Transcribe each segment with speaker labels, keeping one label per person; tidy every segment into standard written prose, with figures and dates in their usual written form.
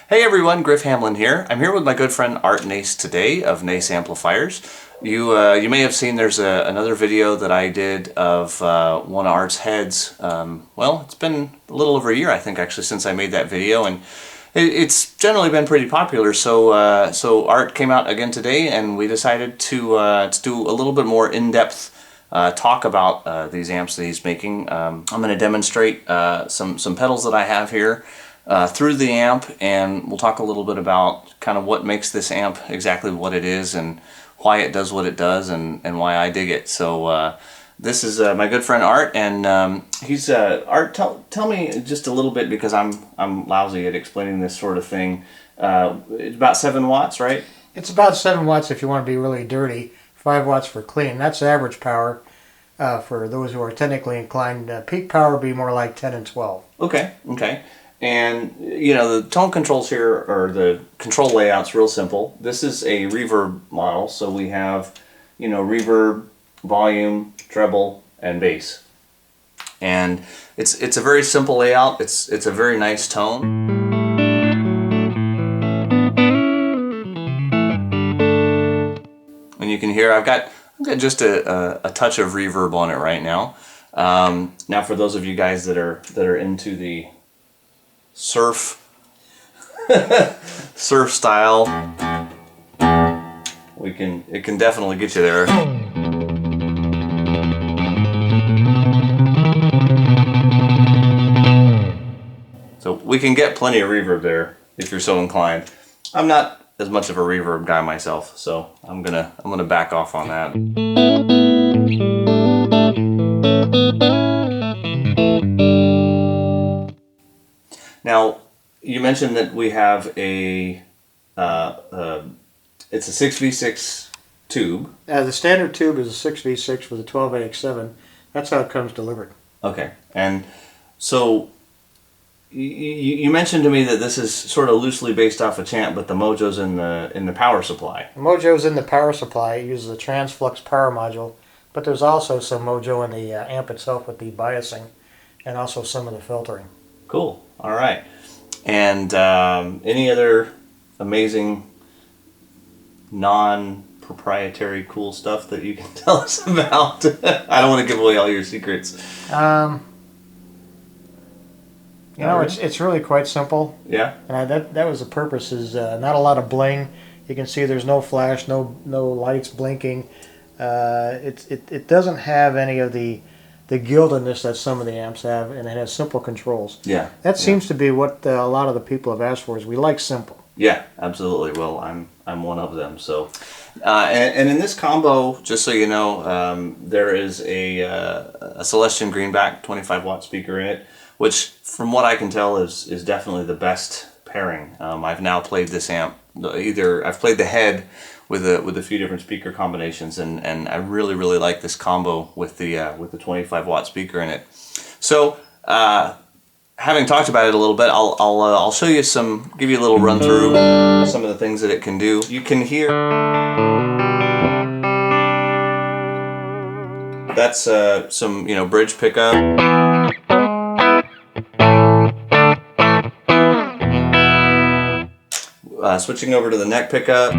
Speaker 1: Hey everyone, Griff here. I'm here with my good friend Art Nace today of Nace Amplifiers. You may have seen there's another video that I did of one of Art's heads. Well, it's been a little over a year, I think, actually, since I made that video, and it's generally been pretty popular. So so Art came out again today, and we decided to do a little bit more in-depth talk about these amps that he's making. I'm going to demonstrate some pedals that I have here through the amp, and we'll talk a little bit about kind of what makes this amp exactly what it is and why it does what it does and why I dig it. So this is my good friend Art, and he's Art. Tell me just a little bit, because I'm lousy at explaining this sort of thing. It's about 7 watts, right?
Speaker 2: It's about 7 watts if you want to be really dirty. 5 watts for clean. That's average power for those who are technically inclined. Peak power would be more like 10 and 12.
Speaker 1: Okay. And, you know, the tone controls here, or the control layout's real simple. This is a reverb model, so we have, you know, reverb, volume, treble, and bass. And it's a very simple layout. It's a very nice tone. And you can hear I've got just a touch of reverb on it right now. Now, for those of you guys that are into the surf style, it can definitely get you there. So we can get plenty of reverb there if you're so inclined. I'm not as much of a reverb guy myself, so I'm gonna back off on that. Now, you mentioned that we have it's a 6v6 tube.
Speaker 2: The standard tube is a 6v6 with a 12AX7. That's how it comes delivered.
Speaker 1: Okay, and so you mentioned to me that this is sort of loosely based off a champ, but the mojo's in the power supply.
Speaker 2: The mojo's in the power supply. It uses a transflux power module, but there's also some mojo in the amp itself with the biasing, and also some of the filtering.
Speaker 1: Cool. All right. And any other amazing non-proprietary cool stuff that you can tell us about? I don't want to give away all your secrets.
Speaker 2: You know, it's really quite simple.
Speaker 1: Yeah.
Speaker 2: And that was the purpose. Is not a lot of bling. You can see there's no flash, no lights blinking. It doesn't have any of the gildedness that some of the amps have, and it has simple controls.
Speaker 1: Yeah.
Speaker 2: That seems to be what a lot of the people have asked for. Is we like simple.
Speaker 1: Yeah, absolutely. Well, I'm one of them. So, and in this combo, just so you know, there is a Celestion Greenback 25 watt speaker in it, which, from what I can tell, is definitely the best pairing. I've now played this amp. I've played the head with a few different speaker combinations, and I really like this combo with the 25 watt speaker in it. So, having talked about it a little bit, I'll show you give you a little run through some of the things that it can do. You can hear that's some bridge pickup. Switching over to the neck pickup.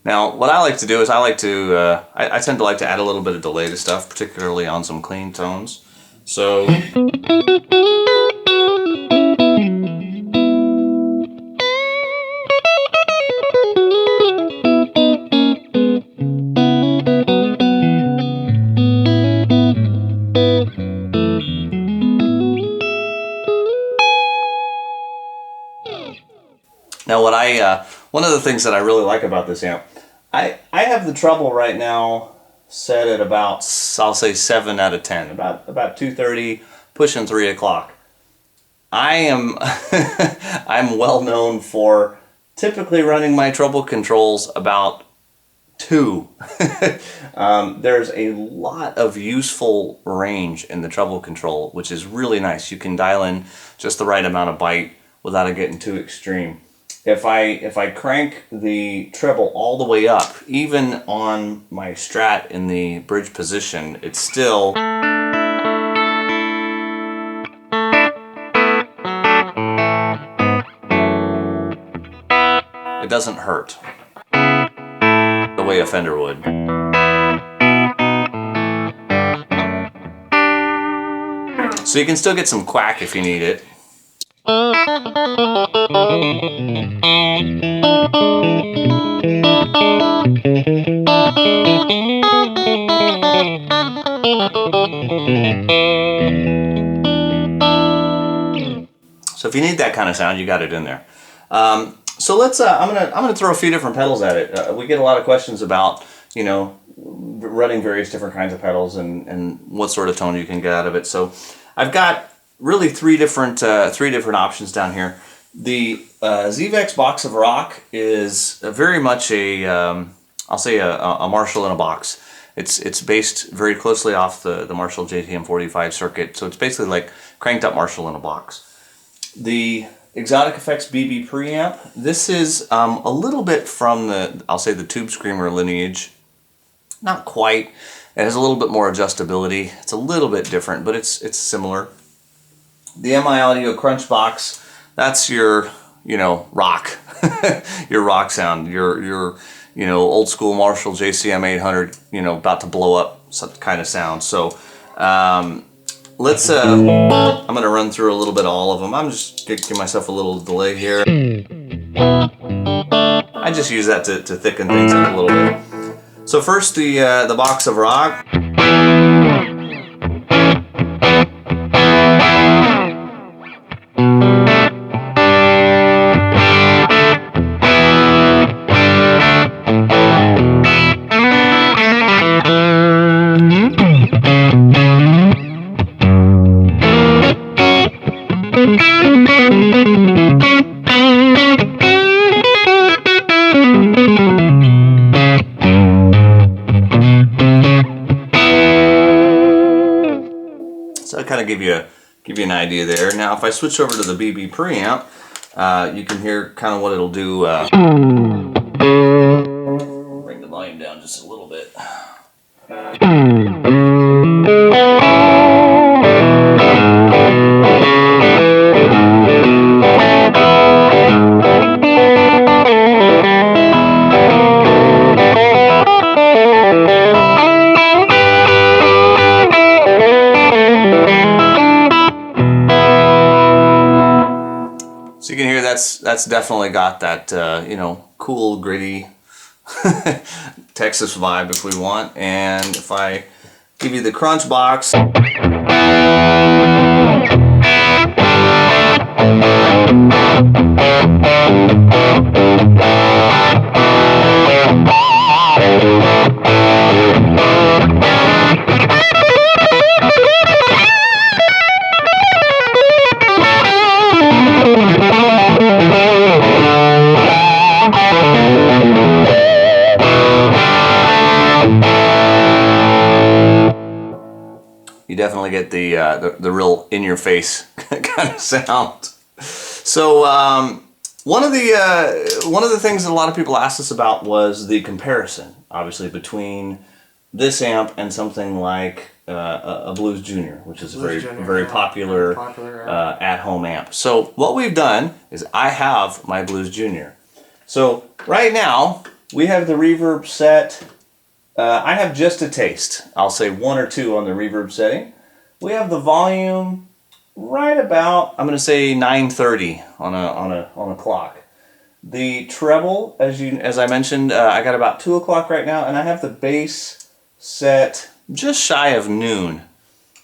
Speaker 1: Now, what I like to do is I tend to like to add a little bit of delay to stuff, particularly on some clean tones. So now, one of the things that I really like about this amp, I have the treble right now set at about, I'll say 7 out of 10, about 2:30, pushing 3 o'clock. I'm well known for typically running my treble controls about 2. There's a lot of useful range in the treble control, which is really nice. You can dial in just the right amount of bite without it getting too extreme. if I crank the treble all the way up, even on my Strat in the bridge position, it's still... it doesn't hurt the way a Fender would. So you can still get some quack if you need it. So if you need that kind of sound, you got it in there. So let's. I'm gonna throw a few different pedals at it. We get a lot of questions about, you know, running various different kinds of pedals and what sort of tone you can get out of it. So I've got really three different options down here. The ZVEX Box of Rock is very much a I'll say a Marshall in a box. It's based very closely off the Marshall JTM 45 circuit, so it's basically like cranked up Marshall in a box. The Exotic Effects BB preamp. This is a little bit from the, I'll say, the Tube Screamer lineage. Not quite. It has a little bit more adjustability. It's a little bit different, but it's similar. The MI Audio Crunch Box. That's your, you know, rock, your rock sound. Your you know, old school Marshall JCM 800. You know, about to blow up kind of sound. So. Let's, I'm going to run through a little bit of all of them. I'm just going to give myself a little delay here. I just use that to thicken things up a little bit. So first, the Box of Rock. So I kind of give you an idea there. Now, if I switch over to the BB preamp, you can hear kind of what it'll do. Bring the volume down just a little bit. So you can hear that's definitely got that you know, cool, gritty Texas vibe if we want. And if I give you the Crunch Box, you definitely get the real in-your-face kind of sound. So one of the things that a lot of people asked us about was the comparison, obviously, between this amp and something like a Blues Junior, which is a very popular at-home amp. So what we've done is I have my Blues Junior. So right now we have the reverb set. I have just a taste. I'll say 1 or 2 on the reverb setting. We have the volume right about, I'm going to say 930 on a clock. The treble, as I mentioned, I got about 2 o'clock right now, and I have the bass set just shy of noon.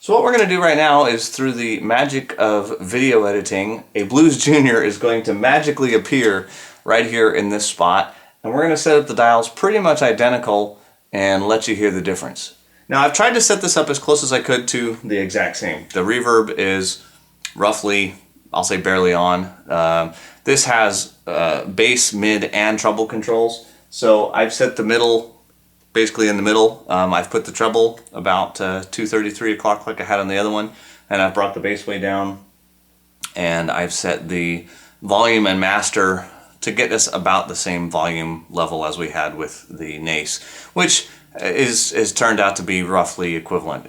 Speaker 1: So what we're going to do right now is, through the magic of video editing, a Blues Junior is going to magically appear right here in this spot, and we're going to set up the dials pretty much identical and let you hear the difference. Now, I've tried to set this up as close as I could to the exact same. The reverb is roughly, I'll say, barely on. This has bass, mid, and treble controls. So I've set the middle, basically in the middle. I've put the treble about 2:30, 3 o'clock like I had on the other one, and I've brought the bass way down. And I've set the volume and master to get us about the same volume level as we had with the Nace, which is turned out to be roughly equivalent.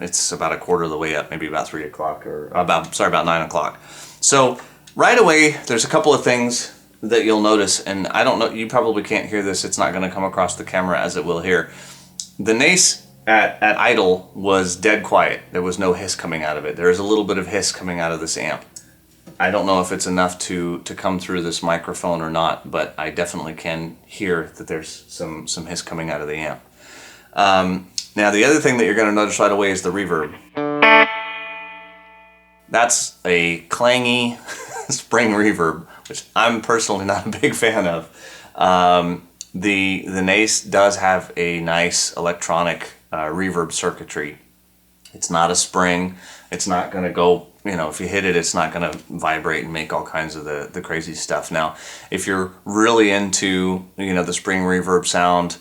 Speaker 1: It's about a quarter of the way up, maybe about 3 o'clock, or about 9 o'clock. So right away, there's a couple of things that you'll notice, and I don't know, you probably can't hear this, it's not going to come across the camera as it will here. The Nace at idle was dead quiet. There was no hiss coming out of it. There is a little bit of hiss coming out of this amp. I don't know if it's enough to come through this microphone or not, but I definitely can hear that there's some hiss coming out of the amp. Now the other thing that you're going to notice right away is the reverb. That's a clangy spring reverb, which I'm personally not a big fan of. The Nace does have a nice electronic reverb circuitry. It's not a spring. It's not going to go, you know, if you hit it, it's not going to vibrate and make all kinds of the crazy stuff. Now, if you're really into, you know, the spring reverb sound,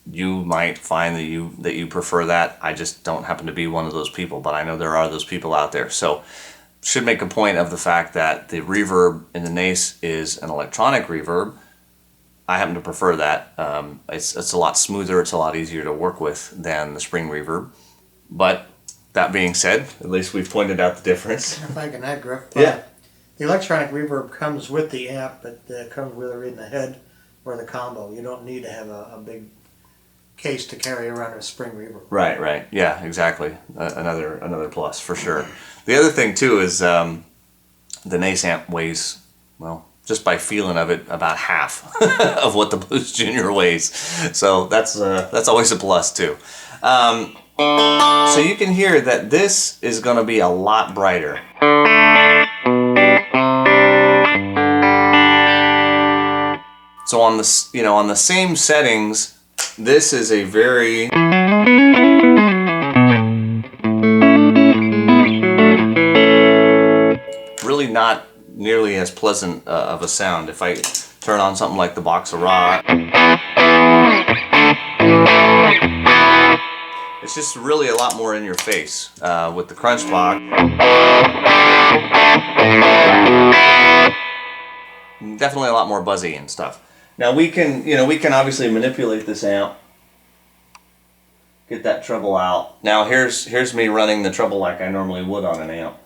Speaker 1: you might find that you prefer that. I just don't happen to be one of those people, but I know there are those people out there. So should make a point of the fact that the reverb in the Nace is an electronic reverb. I happen to prefer that. It's a lot smoother, it's a lot easier to work with than the spring reverb. But that being said, at least we've pointed out the difference.
Speaker 2: If I can add, Griff.
Speaker 1: Yeah.
Speaker 2: The electronic reverb comes with the amp, but comes whether in the head or the combo. You don't need to have a big case to carry around a spring reverb.
Speaker 1: Right. Yeah, exactly. Another plus for sure. The other thing too is the Nace amp weighs, well, just by feeling of it, about half of what the Blues Junior weighs. So that's always a plus too. So you can hear that this is going to be a lot brighter. So on the, you know, on the same settings, this is a very really not nearly as pleasant of a sound. If I turn on something like the Box of Rock, it's just really a lot more in your face. With the Crunch Box, definitely a lot more buzzy and stuff. Now we can obviously manipulate this amp, get that treble out. Now here's me running the treble like I normally would on an amp,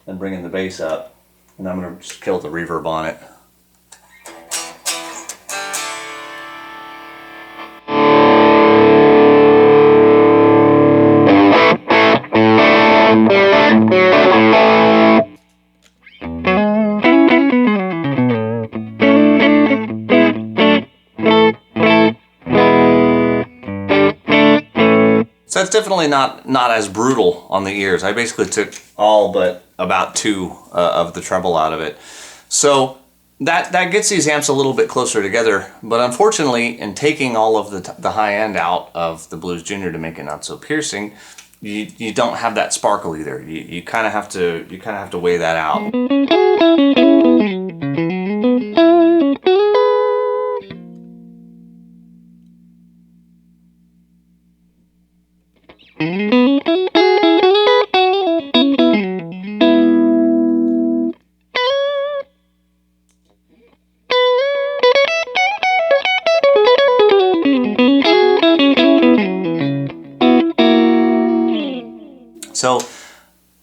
Speaker 1: and bringing the bass up, and I'm going to just kill the reverb on it. So that's definitely not as brutal on the ears. I basically took all but about 2 of the treble out of it. So that gets these amps a little bit closer together, but unfortunately, in taking all of the high end out of the Blues Junior to make it not so piercing, you don't have that sparkle either. You kind of have to weigh that out. So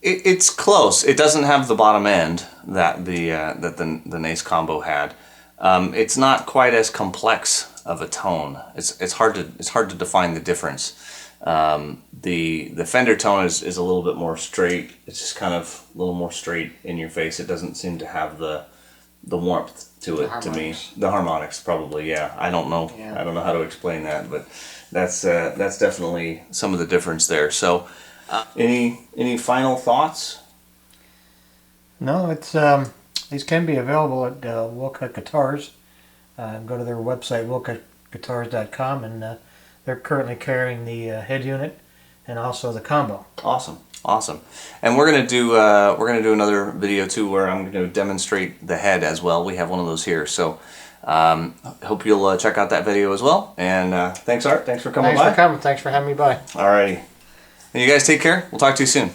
Speaker 1: it's close. It doesn't have the bottom end that the Nace Combo had. It's not quite as complex of a tone. It's hard to define the difference. The Fender tone is a little bit more straight. It's just kind of a little more straight in your face. It doesn't seem to have the warmth to it to me. The harmonics probably, yeah. I don't know. Yeah. I don't know how to explain that, but that's definitely some of the difference there. So. Any final thoughts?
Speaker 2: No, it's these can be available at Wilcut Guitars. Go to their website, wilcutguitars.com, and they're currently carrying the head unit and also the combo.
Speaker 1: Awesome. And we're gonna do another video too, where I'm going to demonstrate the head as well. We have one of those here, so hope you'll check out that video as well. And thanks, Art. Thanks for coming by.
Speaker 2: Thanks for coming. Thanks for having me by.
Speaker 1: Alrighty. And you guys take care. We'll talk to you soon.